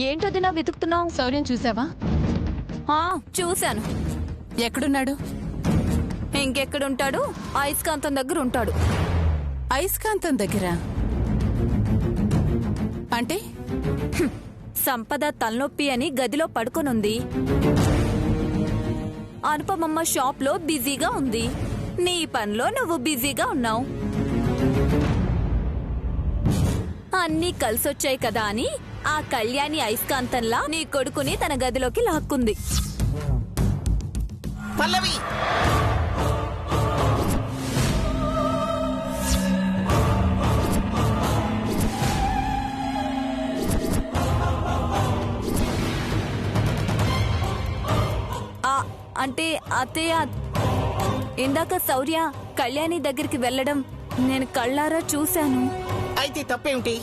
ఏంటొదినా వెతుకుతున్నావు? శౌర్యం చూసావా? చూశాను. ఎక్కడున్నాడు? ఇంకెక్కడుంటాడు? అయస్కాంతం దగ్గర ఉంటాడు. అయస్కాంతం దగ్గర అంటే? సంపద తలనొప్పి అని గదిలో పడుకొనుంది. అనుపమమ్మ షాప్ లో బిజీగా ఉంది. నీ పనిలో నువ్వు బిజీగా ఉన్నావు. అన్నీ కలిసొచ్చాయి కదా అని ఆ కళ్యాణి అయస్కాంతంలా నీ కొడుకుని తన గదిలోకి లాక్కుంది. పల్లవి, అంటే అత్తయ్య, ఇందాక శౌర్య కళ్యాణి దగ్గరికి వెళ్ళడం నేను కళ్ళారా చూశాను. అయితే తప్పేమిటి?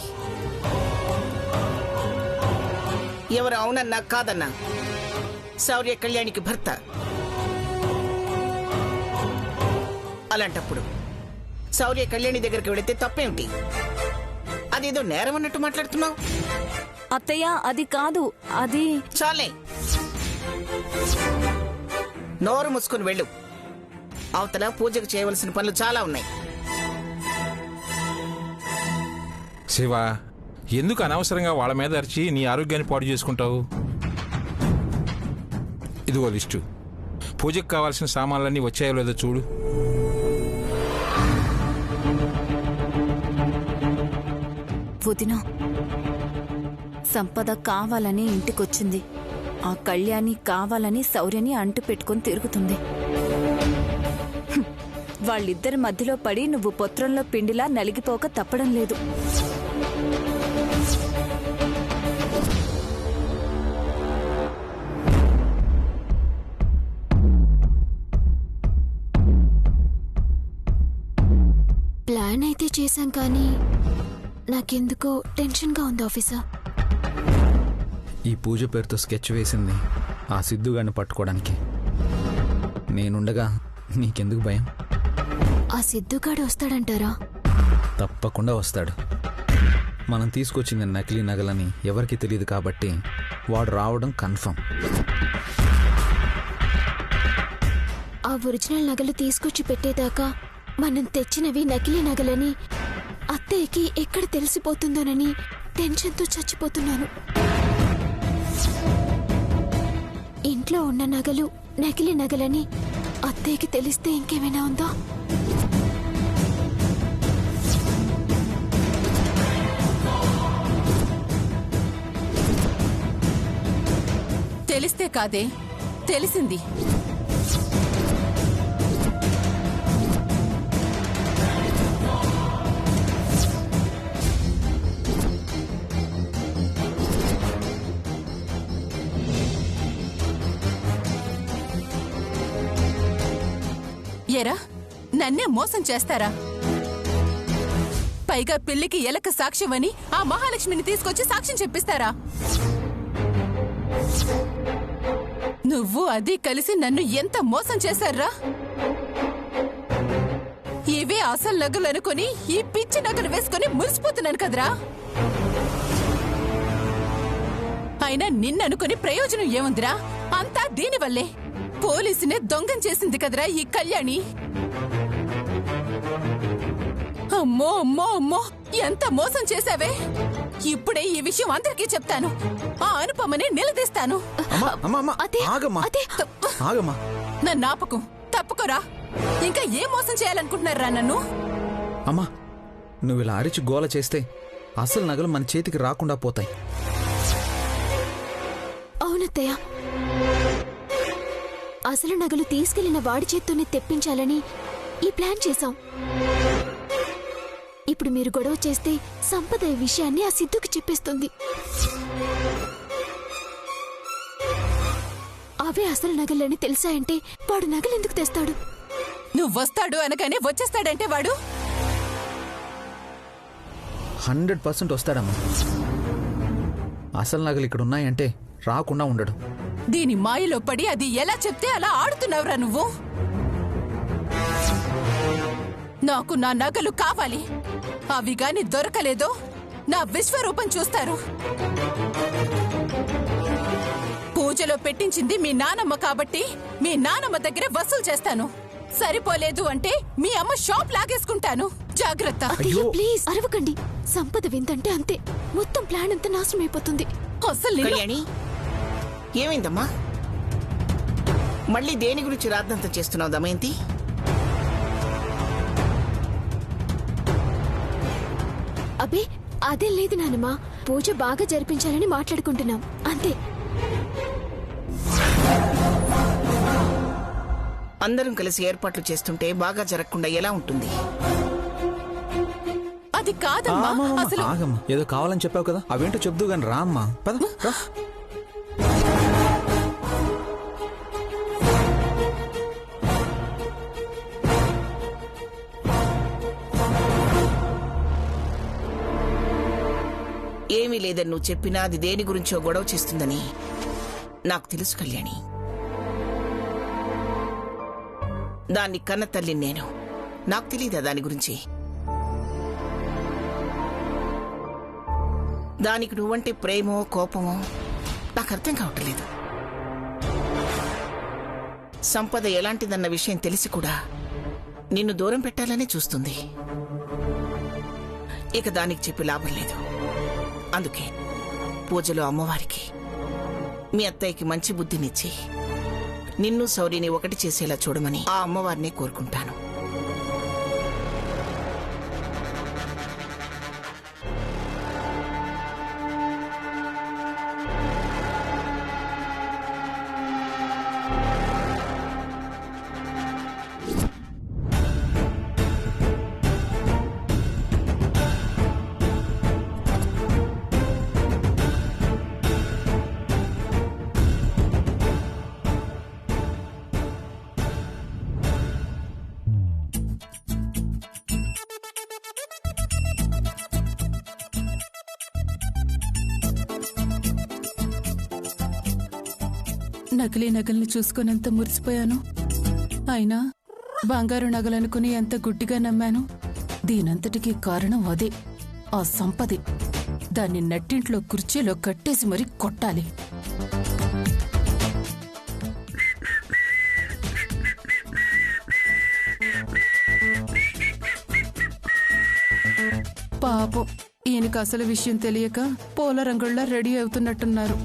ఎవరు అవునన్నా కాదన్నా శౌర్య కళ్యాణికి భర్త. అలాంటప్పుడు శౌర్య కళ్యాణి దగ్గరికి వెళితే తప్పేమిటి? అదేదో నేరం అన్నట్టు మాట్లాడుతున్నావు. అత్తయ్య అది కాదు, అది చాలే, నోరు మూసుకుని వెళ్ళు. అవతల పూజకు చేయవలసిన పనులు చాలా ఉన్నాయి. శివ, ఎందుకు అనవసరంగా వాళ్ళ మీద అరిచి నీ ఆరోగ్యాన్ని పాడు చేసుకుంటావు? ఇదిగో లిస్టు. పూజకు కావాల్సిన సామాన్లన్నీ వచ్చాయో లేదో చూడు. వదినా, సంపద కావాలని ఇంటికొచ్చింది. ఆ కళ్యాణి కావాలని శౌర్యని అంటు పెట్టుకుని తిరుగుతుంది. వాళ్ళిద్దరి మధ్యలో పడి నువ్వు పొత్రంలో పిండిలా నలిగిపోక తప్పడం లేదు. ప్లాన్ అయితే చేశాం కానీ నాకెందుకో టెన్షన్గా ఉంది ఆఫీసర్. ఈ పూజ పేరుతో స్కెచ్ వేసింది ఆ సిద్ధుగాడిని పట్టుకోవడానికి. నేనుండగా నీకెందుకు భయం? ఆ సిద్ధుగాడు వస్తాడంటారా? తప్పకుండా వస్తాడు. మనం తీసుకొచ్చిన నకిలీ నగలని ఎవరికి తెలియదు కాబట్టి వాడు రావడం కన్ఫర్మ్. ఆ ఒరిజినల్ నగలు తీసుకొచ్చి పెట్టేదాకా మనం తెచ్చినవి నకిలీ నగలని అత్తయ్యకి ఎక్కడ తెలిసిపోతుందోనని టెన్షన్తో చచ్చిపోతున్నాను. ఇంట్లో ఉన్న నగలు నకిలీ నగలని అత్తయ్యకి తెలిస్తే ఇంకేమైనా ఉందా? తెలిస్తే కాదే, తెలిసింది. ఏరా, నన్నే మోసం చేస్తారా? పైగా పెళ్లికి ఎలక సాక్ష్యమని ఆ మహాలక్ష్మిని తీసుకొచ్చి సాక్ష్యం చెప్పిస్తారా? నువ్వు అది కలిసి నన్ను ఎంత మోసం చేశారా? ఇవే అసలు నగలు అనుకుని ఈ పిచ్చి నగలు వేసుకుని మురిసిపోతున్నాను కదరా. అయినా నిన్ననుకుని ప్రయోజనం ఏముందిరా? అంతా దీనివల్లే. పోలీసునే దొంగం చేసింది కదరా ఈ కళ్యాణి. అమ్మో అమ్మో అమ్మో, ఎంత మోసం చేశావే! ఇప్పుడే ఈ విషయం అందరికీ చెప్తాను. ఆ అనుపమని నిలదీస్తాను. నన్ను ఆపకు, తప్పుకోరా. ఇంకా ఏం మోసం చేయాలనుకుంటున్నారా నన్ను? అమ్మా, నువ్వు ఇలా అరిచి గోల చేస్తే అసలు నగలు మన చేతికి రాకుండా పోతాయి. అవునత్తయ్య, అసలు నగలు తీసుకెళ్లిన వాడి చేత్తోనే తెప్పించాలని ఈ ప్లాన్ చేశాం. ఇప్పుడు మీరు గొడవ చేస్తే సంపద ఈ విషయాన్ని ఆ సిద్ధుకి చెప్పేస్తుంది. అవే అసలు నగలని తెలిసాయంటే వాడు నగలెందుకు తెస్తాడు? నువ్వు వస్తాడు అనగానే వచ్చేస్తాడంటే వాడు 100% వస్తాడమ్మా. అసలు నగలు ఇక్కడ ఉన్నాయంటే రాకుండా ఉండడు. దీని మాయలో పడి అది ఎలా చెప్తే అలా ఆడుతున్నావురా నువ్వు. నాకు నా నగలు కావాలి. అవి గాని దొరకలేదో నా విశ్వరూపం చూస్తారు. పూజలో పెట్టించింది మీ నానమ్మ కాబట్టి మీ నానమ్మ దగ్గర వసూలు చేస్తాను. సరిపోలేదు అంటే మీ అమ్మ షాప్ లాగేసుకుంటాను. జాగ్రత్త. అత్తయ్య ప్లీజ్ అరవకండి. సంపద విందంటే అంతే, మొత్తం ప్లాన్ అంతా నాశనం అయిపోతుంది. అసలు నేను- కళ్యాణి ఏమైందమ్మా? మళ్ళీ దేని గురించి రాద్దంతం చేస్తున్నావు దమయంతి? అబ్బే అదేం లేదు నానమ్మా, పూజ బాగా జరిపించాలని మాట్లాడుకుంటున్నాం అంతే. అందరం కలిసి ఏర్పాట్లు చేస్తుంటే బాగా జరగకుండా ఎలా ఉంటుంది? అది కాదమ్మా. అసలు ఆగమ్మా, ఏదో కావాలని చెప్పావు కదా, అవేంటో చెప్దు గాని రా అమ్మా, పద రా. ఏమీ లేదని నువ్వు చెప్పినా అది దేని గురించో గొడవ చేస్తుందని నాకు తెలుసు కళ్యాణి. దాన్ని కన్న తల్లి నేను, నాకు తెలీదా దాని గురించి? దానికి నువ్వంటే ప్రేమో కోపమో నాకు అర్థం కావట్లేదు. సంపద ఎలాంటిదన్న విషయం తెలిసి కూడా నిన్ను దూరం పెట్టాలనే చూస్తుంది. ఇక దానికి చెప్పి లాభం లేదు. అందుకే పూజలో అమ్మవారికి మీ అత్తయ్యకి మంచి బుద్ధినిచ్చి నిన్ను శౌర్యని ఒకటి చేసేలా చూడమని ఆ అమ్మవారిని కోరుకుంటాను. నకిలీ నగల్ని చూసుకునేంత మురిసిపోయాను. అయినా బంగారు నగలనుకుని ఎంత గుడ్డిగా నమ్మాను. దీనంతటికీ కారణం అదే, ఆ సంపదే. దాన్ని నట్టింట్లో కుర్చీలో కట్టేసి మరీ కొట్టాలి. పాపం ఈయనకు అసలు విషయం తెలియక పూల రంగుల్లా రెడీ అవుతున్నట్టున్నారు.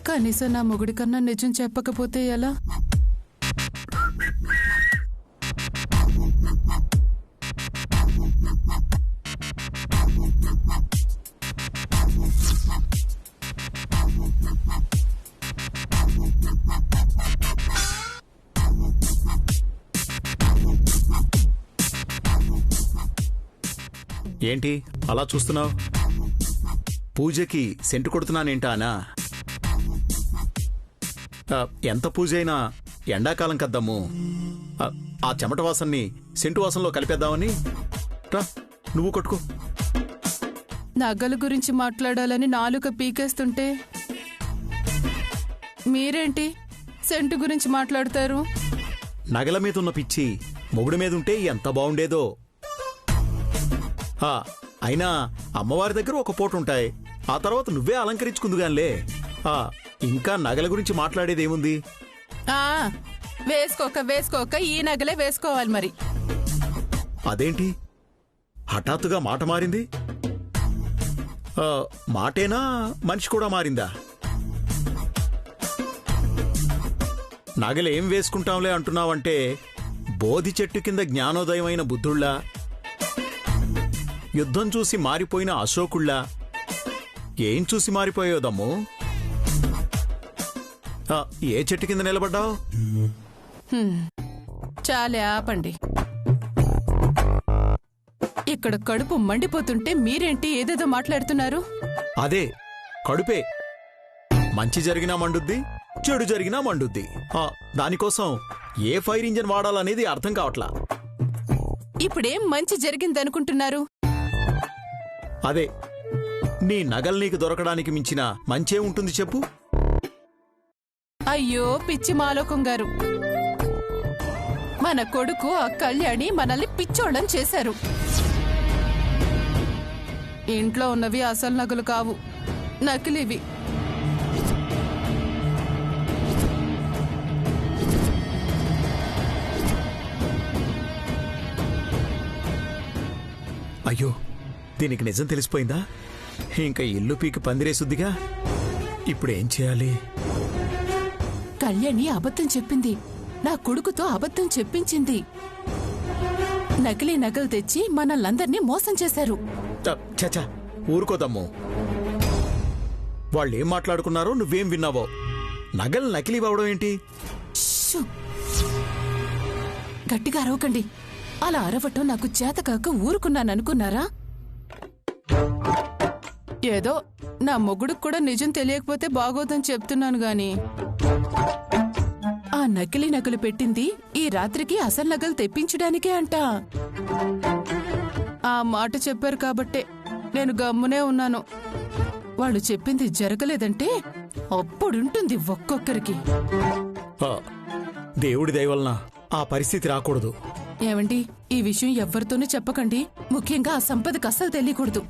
కనీసం నా మొగుడి కన్నా నిజం చెప్పకపోతే ఎలా? ఏంటి అలా చూస్తున్నావు? పూజకి సెంటు కొడుతున్నానేంటా అనా? ఎంత పూజ అయినా ఎండాకాలం కద్దమ్ము. ఆ చెమట వాసన్ని సెంటు వాసనలో కలిపేద్దామని రా, నువ్వు కొట్టుకో. నగల గురించి మాట్లాడాలని నాలుక పీకేస్తుంటే మీరేంటి సెంటు గురించి మాట్లాడతారు? నగల మీద ఉన్న పిచ్చి మొగుడి మీద ఉంటే ఎంత బాగుండేదో. అయినా అమ్మవారి దగ్గర ఒక పూట ఉంటాయి, ఆ తర్వాత నువ్వే అలంకరించుకుందుగానిలే. ఇంకా నగల గురించి మాట్లాడేదేముంది? వేసుకోక ఈ నగలే వేసుకోవాలి మరి. అదేంటి హఠాత్తుగా మాట మారింది? మాటేనా మనిషి కూడా మారిందా? నగలేం వేసుకుంటాంలే అంటున్నావంటే బోధి చెట్టు కింద జ్ఞానోదయమైన బుద్ధుళ్ళా, యుద్ధం చూసి మారిపోయిన అశోకుళ్ళా, ఏం చూసి మారిపోయేదమ్ము? ఏ చెట్టు కింద నిలబడ్డావు? చాలే ఆపండి. ఇక్కడ కడుపు మండిపోతుంటే మీరేంటి ఏదేదో మాట్లాడుతున్నారు? అదే కడుపే. మంచి జరిగినా మండుద్ది, చెడు జరిగినా మండుద్ది. దానికోసం ఏ ఫైర్ ఇంజన్ వాడాలనేది అర్థం కావట్లా. ఇప్పుడేం మంచి జరిగిందనుకుంటున్నారు? అదే, నీ నగలు నీకు దొరకడానికి మించిన మంచే ఉంటుంది చెప్పు. అయ్యో పిచ్చి మాలోకం గారు, మన కొడుకు ఆ కళ్యాణి మనల్ని పిచ్చోళ్ళం చేశారు. ఇంట్లో ఉన్నవి అసలు నగలు కావు, నకిలీవి. అయ్యో, దీనికి నిజం తెలిసిపోయిందా? ఇంకా ఇల్లు పీకి పందిరేసుద్దిగా. ఇప్పుడేం చేయాలి? కళ్యాణి అబద్ధం చెప్పింది, నా కొడుకుతో అబద్ధం చెప్పించింది. నకిలీ నగలు తెచ్చి మనల్నందర్నీ మోసం చేశారు. చచా, ఊరుకోదమ్ము. వాళ్ళేం మాట్లాడుకున్నారో నువ్వేం విన్నావో. నగలు నకిలీ అవడం ఏంటి? షూ! గట్టిగా అరవకండి. అలా అరవటం నాకు చేతకాక ఊరుకున్నాననుకున్నారా? ఏదో నా మొగుడుకు కూడా నిజం తెలియకపోతే బాగోదని చెప్తున్నాను గాని, ఆ నకిలీ నగలు పెట్టింది ఈ రాత్రికి అసలు నగలు తెప్పించడానికే అంట. ఆ మాట చెప్పారు కాబట్టే నేను గమ్మునే ఉన్నాను. వాళ్ళు చెప్పింది జరగలేదంటే అప్పుడుంటుంది ఒక్కొక్కరికి. దేవుడి దయ వలన ఆ పరిస్థితి రాకూడదు. ఏమండి, ఈ విషయం ఎవ్వరితోనూ చెప్పకండి. ముఖ్యంగా ఆ సంపదకు అస్సలు తెలియకూడదు.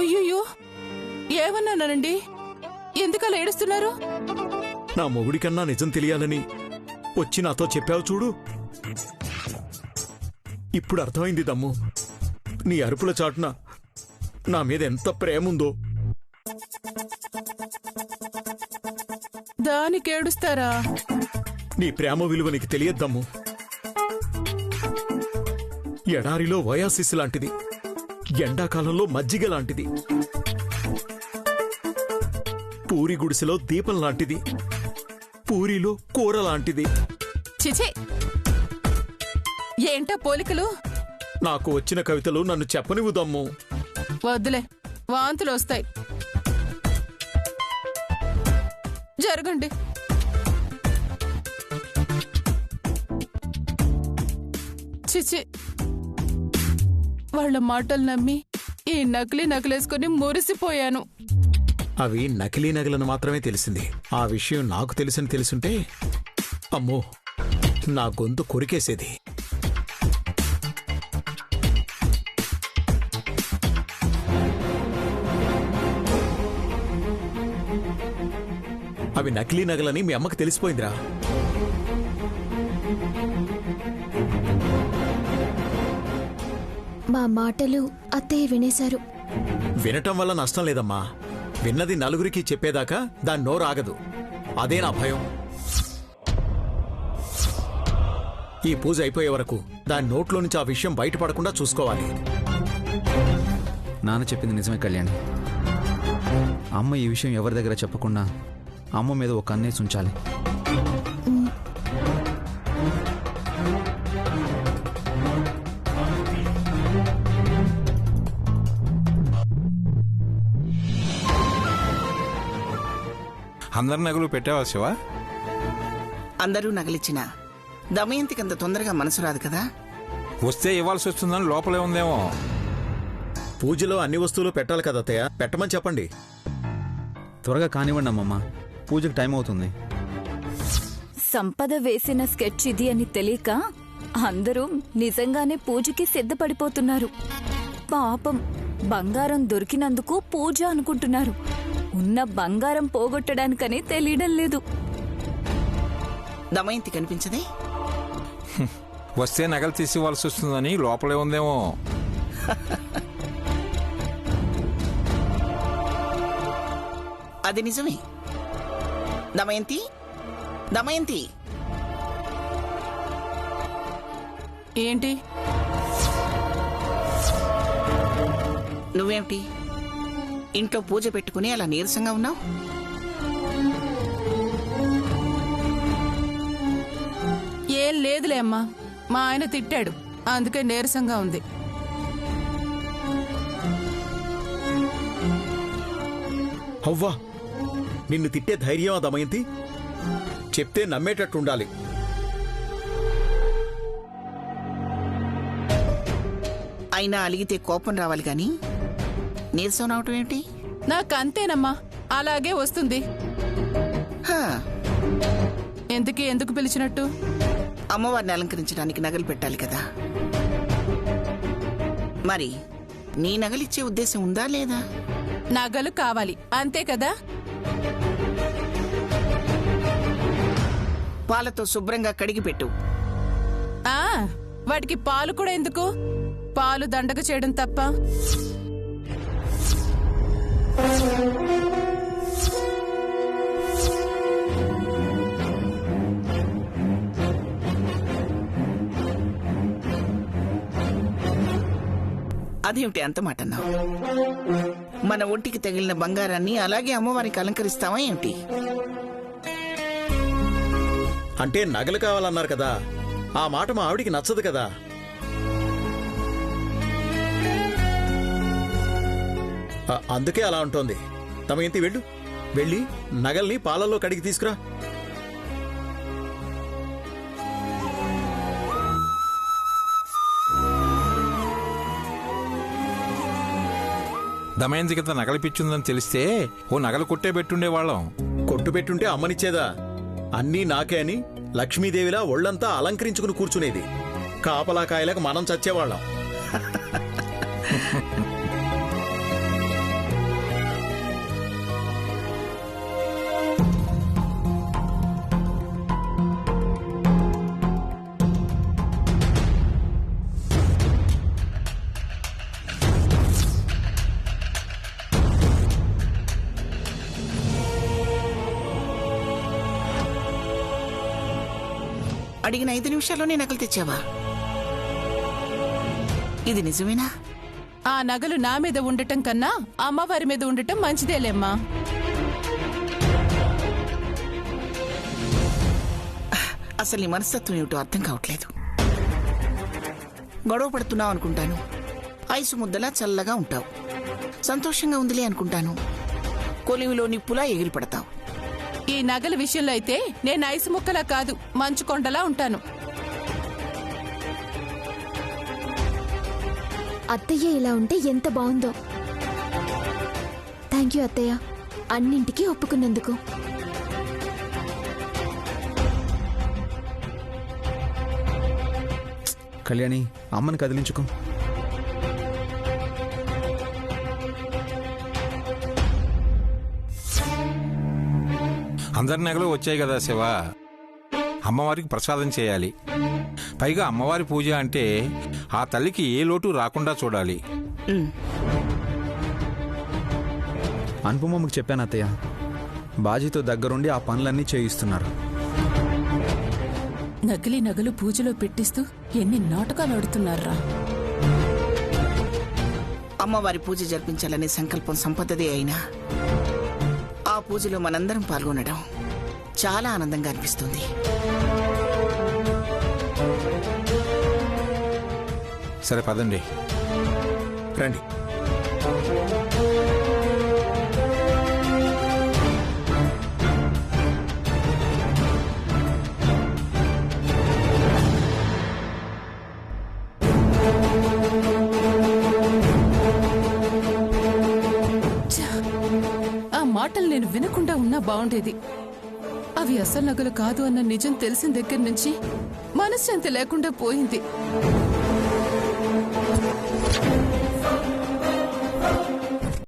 అయ్యో, ఏమన్నానండి? ఎందుకలా ఏడుస్తున్నారు? నా మొగుడికన్నా నిజం తెలియాలని వచ్చి నాతో చెప్పావు చూడు. ఇప్పుడు అర్థమైంది దమ్ము. నీ అరుపుల చాటున నా మీద ఎంత ప్రేముందో. దానికి ఏడుస్తారా? నీ ప్రేమ విలువ నీకు తెలియద్దమ్ము. ఎడారిలో వయాసిస్ లాంటిది, ఎండాకాలంలో మజ్జిగ లాంటిది, పూరి గుడిసెలో దీపం లాంటిది, పూరిలో కూర లాంటిది. చిచే, ఏంటా పోలికలు? నాకు వచ్చిన కవితలు నన్ను చెప్పనివ్వుదమ్ము. వద్దులే, వాంతులు వస్తాయి. జరగండి. చిచి, వాళ్ళ మాటలు నమ్మి ఈ నకిలీ నగలేసుకుని మురిసిపోయాను. అవి నకిలీ నగలను మాత్రమే తెలిసింది. ఆ విషయం నాకు తెలుసుంటే అమ్మో, నా గొంతు కొరికేసేది. అవి నకిలీ నగలని మీ అమ్మకు తెలిసిపోయిందిరా. మా మాటలు అత్తయ్య వినేశారు. వినటం వల్ల నష్టం లేదమ్మా. విన్నది నలుగురికి చెప్పేదాకా దాని నోరాగదు. అదే నా భయం. ఈ పూజ అయిపోయే వరకు దాని నోట్లో నుంచి ఆ విషయం బయటపడకుండా చూసుకోవాలి. నాన్న చెప్పింది నిజమే కళ్యాణి. అమ్మ ఈ విషయం ఎవరి దగ్గర చెప్పకుండా అమ్మ మీద ఒక కన్నేసి ఉంచాలి. అందరి నగలు పెట్టావా శివ? అందరూ నగలిచ్చినా దమయంతికి అంత తొందరగా మనసు రాదు కదా. వస్తే ఇవ్వాల్సి వస్తుందని లోపలే ఉందేమో. పూజలో అన్ని వస్తువులు పెట్టాలి కదా అత్తయ్య, పెట్టమని చెప్పండి. త్వరగా కానివ్వండి అమ్మమ్మ, పూజకు టైం అవుతుంది. సంపద వేసిన స్కెచ్ ఇది అని తెలియక అందరూ నిజంగానే పూజకి సిద్ధపడిపోతున్నారు. పాపం, బంగారం దొరికినందుకు పూజ అనుకుంటున్నారు. ఉన్న బంగారం పోగొట్టడానికనే తెలియడం లేదు. దమయంతి కనిపించదే? వస్తే నగలు తీసి ఇవ్వాల్సి వస్తుందని లోపలే ఉందేమో. అది నిజమే. దమయంతి, దమయంతి. ఏంటి? నువ్వేమిటి ఇంట్లో పూజ పెట్టుకుని అలా నీరసంగా ఉన్నావు? ఏం లేదులే అమ్మా, మా ఆయన తిట్టాడు, అందుకే నీరసంగా ఉంది. అవ్వా, నిన్ను తిట్టే ధైర్యమా దమయంతి? చెప్తే నమ్మేటట్టుండాలి. అయినా అలిగితే కోపం రావాలి గాని నీరసం రావటం ఏమిటి? నాకంతేనమ్మా, అలాగే వస్తుంది. హా, ఎందుకు పిలిచినట్టు? అమ్మవారిని అలంకరించడానికి నగలు పెట్టాలి కదా. మరి నీ నగలిచ్చే ఉద్దేశం ఉందా లేదా? నగలు కావాలి అంతే కదా. పాలతో శుభ్రంగా కడిగి పెట్టు. ఆ వాటికి పాలు కూడా ఎందుకు? పాలు దండగ చేయడం తప్ప. అదేమిటి అంత మాట అన్నావు? మన ఒంటికి తగిలిన బంగారాన్ని అలాగే అమ్మవారికి అలంకరిస్తావా ఏమిటి? అంటే నగలు కావాలన్నారు కదా, ఆ మాట మా ఆవిడికి నచ్చదు కదా. అందుకే అలా ఉంటుంది. తమయంతి వెళ్ళు, వెళ్ళి నగల్ని పాలల్లో కడిగి తీసుకురా. దమయంతి కింద నగలు పిచ్చుందని తెలిస్తే ఓ నగలు కొట్టే పెట్టుండేవాళ్ళం. కొట్టు పెట్టుంటే అమ్మనిచ్చేదా? అన్నీ నాకే అని లక్ష్మీదేవిలా ఒళ్లంతా అలంకరించుకుని కూర్చునేది. కాపలాకాయలకు మనం చచ్చేవాళ్ళం. అడిగిన 5 నిమిషాల్లోనే నగలు తెచ్చావా? ఇది నిజమేనా? ఆ నగలు నా మీద ఉండటం కన్నా అమ్మవారి మీద ఉండటం మంచిదేలేమ్మా. అసలు నీ మనస్తత్వం ఏమిటో అర్థం కావట్లేదు. గొడవ పడుతున్నావు అనుకుంటాను, ఐసు ముద్దలా చల్లగా ఉంటావు. సంతోషంగా ఉందిలే అనుకుంటాను, కొలివిలో నిప్పులా ఎగిరి పడతావు. ఈ నగల విషయంలో అయితే నేను ఐసు ముక్కలా కాదు, మంచు కొండలా ఉంటాను. అత్తయ్య ఇలా ఉంటే ఎంత బాగుందో. థ్యాంక్ యూ అత్తయ్య, అన్నింటికీ ఒప్పుకున్నందుకు. కళ్యాణి, అమ్మని కదిలించుకో. అందరి నగలు వచ్చాయి కదా శివ, అమ్మవారికి ప్రసాదం చేయాలి. పైగా అమ్మవారి పూజ అంటే ఆ తల్లికి ఏ లోటు రాకుండా చూడాలి. అనుపమమ్మకి చెప్పాను అత్తయ్య, బాజీతో దగ్గరుండి ఆ పనులన్నీ చేయిస్తున్నారు. నకిలీ నగలు పూజలో పెట్టిస్తూ ఎన్ని నాటకాలు ఆడుతున్నారా. అమ్మవారి పూజ జరిపించాలనే సంకల్పం సంపదదే అయినా ఆ పూజలో మనందరం పాల్గొనడం చాలా ఆనందంగా అనిపిస్తుంది. సరే పదండి. రండి. ఆ మాటలు నేను వినకుండా ఉన్నా బాగుండేది. అవి అసలు నగలు కాదు అన్న నిజం తెలిసిన దగ్గర నుంచి మనశ్శాంతి లేకుండా పోయింది.